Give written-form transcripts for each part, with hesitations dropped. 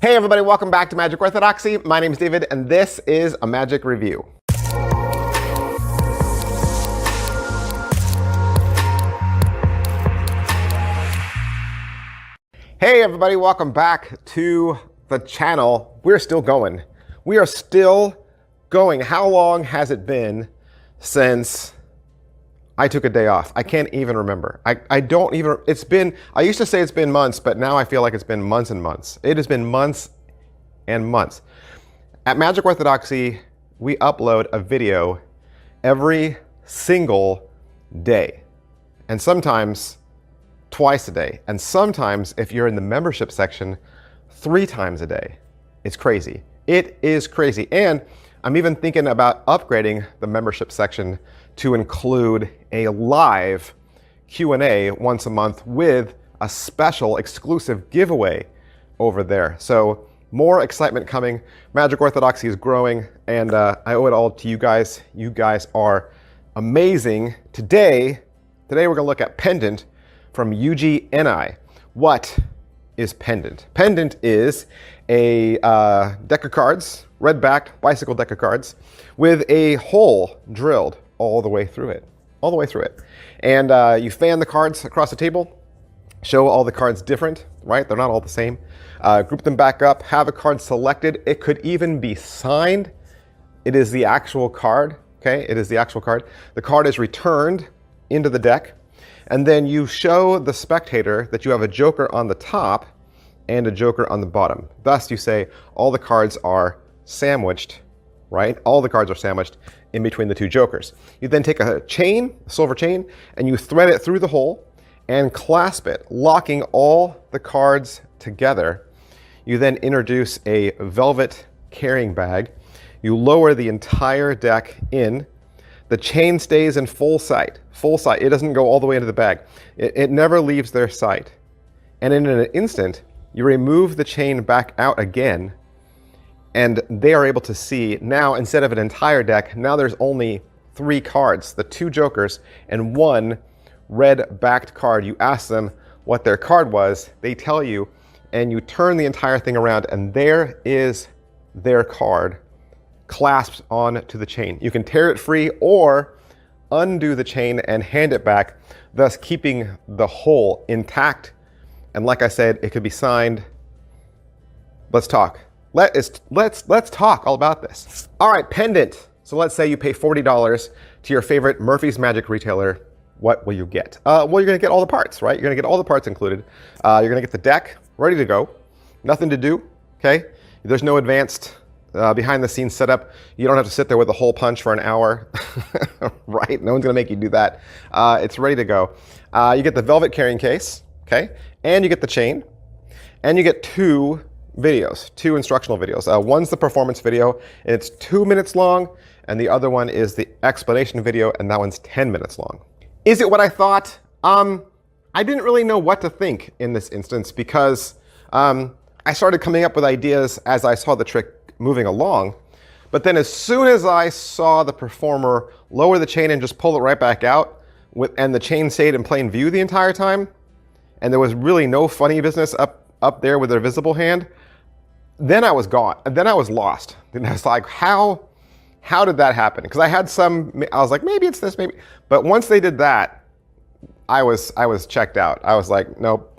Hey everybody, welcome back to Magic Orthodoxy. My name is David and this is a Magic Review. Hey everybody, welcome back to the channel. We're still going. We are still going. How long has it been since I took a day off? I can't even remember. I don't even, I used to say it's been months, but now I feel like it's been months and months. It has been months and months. At Magic Orthodoxy, we upload a video every single day. And sometimes twice a day. And sometimes, if you're in the membership section, 3 times a day. It's crazy. It is crazy. And I'm even thinking about upgrading the membership section to include a live Q&A once a month with a special exclusive giveaway over there. So more excitement coming. Magic Orthodoxy is growing, and I owe it all to you guys. You guys are amazing. Today we're going to look at Pendant from Yuji Enei. What is Pendant? Pendant is a deck of cards, red-backed bicycle deck of cards, with a hole drilled all the way through it. All the way through it. And you fan the cards across the table, show all the cards different, right? They're not all the same. Group them back up, have a card selected. It could even be signed. It is the actual card, okay? It is the actual card. The card is returned into the deck, and then you show the spectator that you have a joker on the top and a joker on the bottom. Thus, you say all the cards are sandwiched, right? All the cards are sandwiched in between the 2 jokers. You then take a chain, a silver chain, and you thread it through the hole and clasp it, locking all the cards together. You then introduce a velvet carrying bag. You lower the entire deck in. The chain stays in full sight. Full sight. It doesn't go all the way into the bag. It never leaves their sight. And in an instant, you remove the chain back out again, and they are able to see now, instead of an entire deck, now there's only 3 cards, the 2 jokers and 1 red-backed card. You ask them what their card was, they tell you, and you turn the entire thing around, and there is their card clasped onto the chain. You can tear it free or undo the chain and hand it back, thus keeping the whole intact. And like I said, it could be signed. Let's talk. Let's talk all about this. All right, Pendant. So let's say you pay $40 to your favorite Murphy's Magic retailer. What will you get? Well, you're going to get all the parts, right? You're going to get all the parts included. You're going to get the deck ready to go. Nothing to do, okay? There's no advanced behind-the-scenes setup. You don't have to sit there with a hole punch for an hour, right? No one's going to make you do that. It's ready to go. You get the velvet carrying case, okay? And you get the chain. And you get 2 videos, 2 instructional videos. One's the performance video, and it's 2 minutes long, and the other one is the explanation video, and that one's 10 minutes long. Is it what I thought? I didn't really know what to think in this instance because I started coming up with ideas as I saw the trick moving along. But then as soon as I saw the performer lower the chain and just pull it right back out, and the chain stayed in plain view the entire time, and there was really no funny business up there with their visible hand, then I was gone. And then I was lost. And I was like, how did that happen? Because I was like, maybe it's this, maybe. But once they did that, I was checked out. I was like, nope.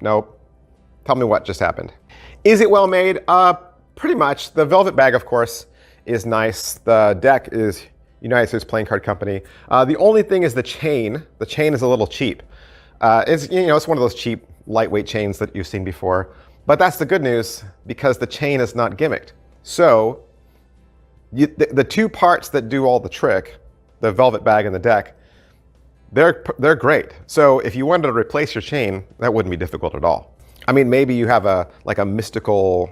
Tell me what just happened. Is it well made? Pretty much. The velvet bag, of course, is nice. The deck is United States Playing Card Company. The only thing is the chain. The chain is a little cheap. It's one of those cheap, lightweight chains that you've seen before. But that's the good news because the chain is not gimmicked. So the 2 parts that do all the trick, the velvet bag and the deck, they're great. So if you wanted to replace your chain, that wouldn't be difficult at all. I mean, maybe you have a mystical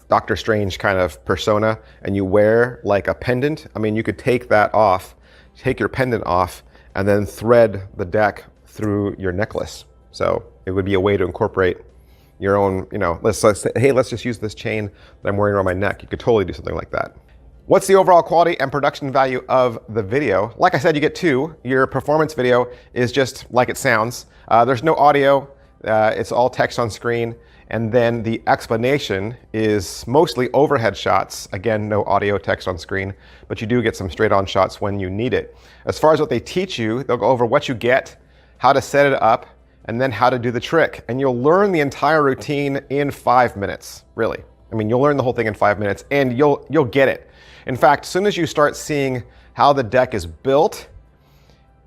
Doctor Strange kind of persona and you wear like a pendant. I mean, you could take that off, take your pendant off, and then thread the deck through your necklace. So it would be a way to incorporate your own, let's say, hey, let's just use this chain that I'm wearing around my neck. You could totally do something like that. What's the overall quality and production value of the video? Like I said, you get 2. Your performance video is just like it sounds. There's no audio. It's all text on screen. And then the explanation is mostly overhead shots. Again, no audio text on screen, but you do get some straight on shots when you need it. As far as what they teach you, they'll go over what you get, how to set it up, and then how to do the trick. And you'll learn the entire routine in 5 minutes, really. I mean, you'll learn the whole thing in 5 minutes and you'll get it. In fact, as soon as you start seeing how the deck is built,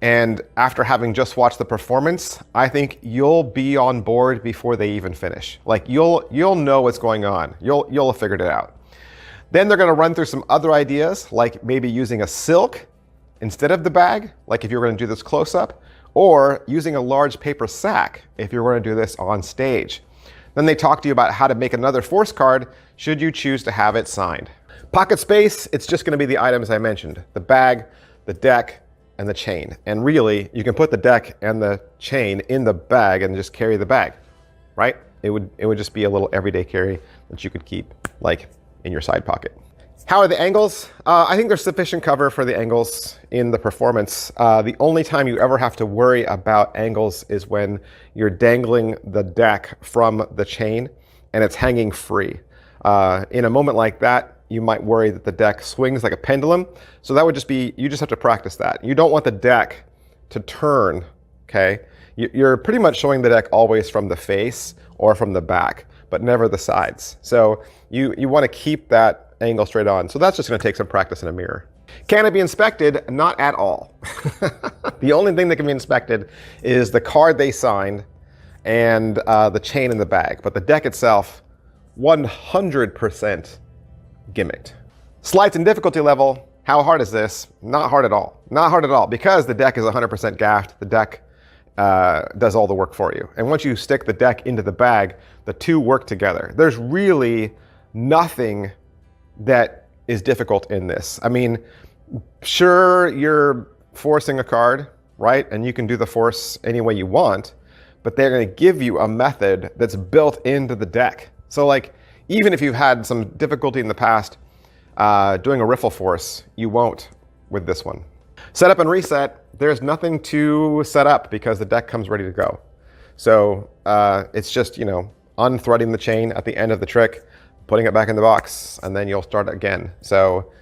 and after having just watched the performance, I think you'll be on board before they even finish. Like you'll know what's going on. You'll have figured it out. Then they're gonna run through some other ideas, like maybe using a silk instead of the bag, like if you're gonna do this close up, or using a large paper sack if you're gonna do this on stage. Then they talk to you about how to make another force card should you choose to have it signed. Pocket space, it's just gonna be the items I mentioned, the bag, the deck, and the chain. And really, you can put the deck and the chain in the bag and just carry the bag, right? It would just be a little everyday carry that you could keep like in your side pocket. How are the angles? I think there's sufficient cover for the angles in the performance. The only time you ever have to worry about angles is when you're dangling the deck from the chain and it's hanging free. In a moment like that, you might worry that the deck swings like a pendulum. So that would just be, you just have to practice that. You don't want the deck to turn, okay? You're pretty much showing the deck always from the face or from the back, but never the sides. So you want to keep that angle straight on. So that's just going to take some practice in a mirror. Can it be inspected? Not at all. The only thing that can be inspected is the card they signed and the chain in the bag. But the deck itself, 100% gimmicked. Slights and difficulty level, how hard is this? Not hard at all. Not hard at all, because the deck is 100% gaffed. The deck does all the work for you. And once you stick the deck into the bag, the two work together. There's really nothing that is difficult in this. I mean, sure, you're forcing a card, right? And you can do the force any way you want, but they're going to give you a method that's built into the deck. So like, even if you've had some difficulty in the past doing a riffle force, you won't with this one. Setup and reset, there's nothing to set up because the deck comes ready to go. So it's just, you know, unthreading the chain at the end of the trick, putting it back in the box, and then you'll start again. So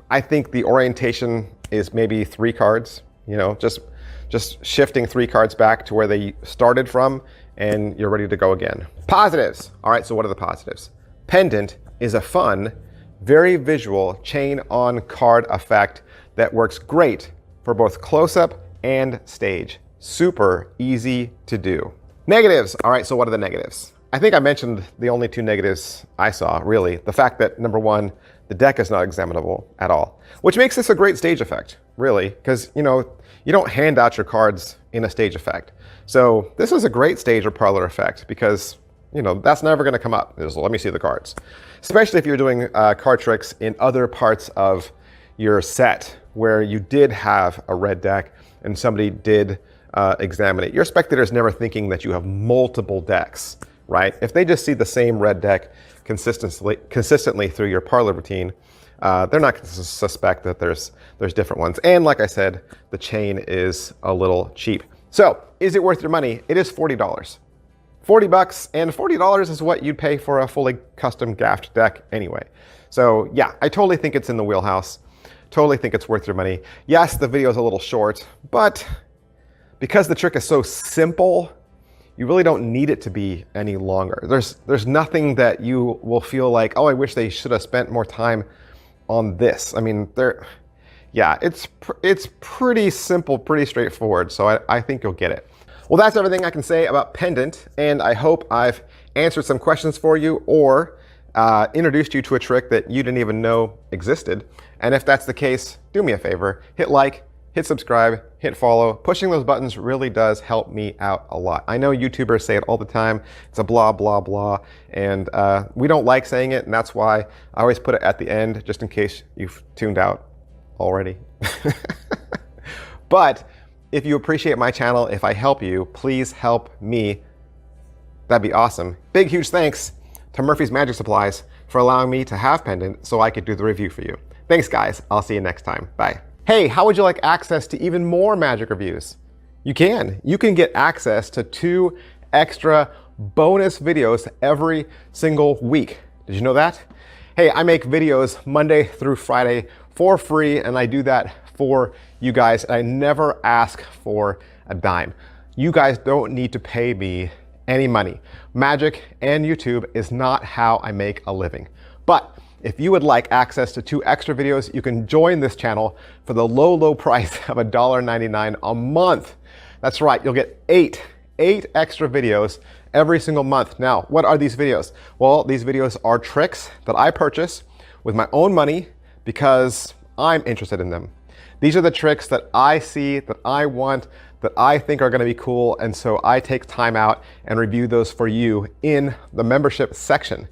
I think the orientation is maybe 3 cards, you know, just shifting 3 cards back to where they started from, and you're ready to go again. Positives. All right, so what are the positives? Pendant is a fun, very visual chain on card effect that works great for both close-up and stage. Super easy to do. Negatives. All right, so what are the negatives? I think I mentioned the only 2 negatives I saw, really. The fact that, number 1, the deck is not examinable at all, which makes this a great stage effect, really, because, you know, you don't hand out your cards in a stage effect. So this is a great stage or parlor effect because, you know, that's never going to come up. Just, let me see the cards. Especially if you're doing card tricks in other parts of your set where you did have a red deck and somebody did examine it. Your spectator's never thinking that you have multiple decks, right? If they just see the same red deck consistently through your parlor routine, they're not going to suspect that there's different ones. And like I said, the chain is a little cheap. So is it worth your money? It is $40. $40, and $40 is what you'd pay for a fully custom gaffed deck anyway. So yeah, I totally think it's in the wheelhouse. Totally think it's worth your money. Yes, the video is a little short, but because the trick is so simple, you really don't need it to be any longer. There's nothing that you will feel like, oh, I wish they should have spent more time on this. I mean, yeah, it's pretty simple, pretty straightforward. So I think you'll get it. Well, that's everything I can say about Pendant, and I hope I've answered some questions for you or introduced you to a trick that you didn't even know existed. And if that's the case, do me a favor, hit like, hit subscribe, hit follow. Pushing those buttons really does help me out a lot. I know YouTubers say it all the time. It's a blah, blah, blah. And we don't like saying it, and that's why I always put it at the end, just in case you've tuned out already. But if you appreciate my channel, if I help you, please help me. That'd be awesome. Big, huge thanks to Murphy's Magic Supplies for allowing me to have Pendant so I could do the review for you. Thanks, guys. I'll see you next time. Bye. Hey, how would you like access to even more magic reviews? You can get access to 2 extra bonus videos every single week. Did you know that? Hey, I make videos Monday through Friday for free, and I do that for you guys. And I never ask for a dime. You guys don't need to pay me any money. Magic and YouTube is not how I make a living. But if you would like access to 2 extra videos, you can join this channel for the low, low price of $1.99 a month. That's right, you'll get 8 extra videos every single month. Now, what are these videos? Well, these videos are tricks that I purchase with my own money because I'm interested in them. These are the tricks that I see, that I want, that I think are going to be cool, and so I take time out and review those for you in the membership section.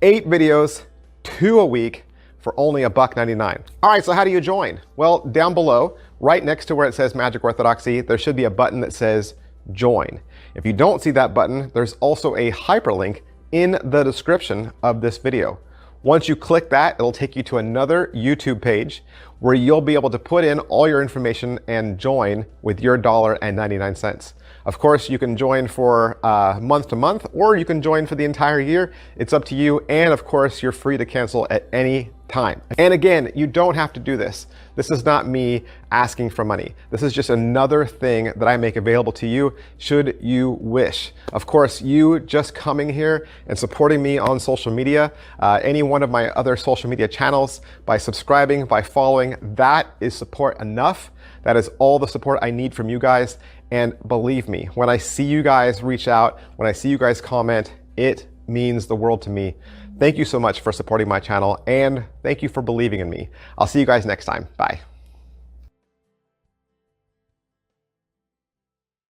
8 videos, 2 a week for only $1.99. All right, so how do you join? Well, down below, right next to where it says Magic Orthodoxy, there should be a button that says Join. If you don't see that button, there's also a hyperlink in the description of this video. Once you click that, it'll take you to another YouTube page where you'll be able to put in all your information and join with your $1.99. Of course, you can join for month to month, or you can join for the entire year. It's up to you. And of course, you're free to cancel at any time. And again, you don't have to do this. This is not me asking for money. This is just another thing that I make available to you should you wish. Of course, you just coming here and supporting me on social media, any one of my other social media channels, by subscribing, by following, that is support enough. That is all the support I need from you guys. And believe me, when I see you guys reach out, when I see you guys comment, it means the world to me. Thank you so much for supporting my channel, and thank you for believing in me. I'll see you guys next time. Bye.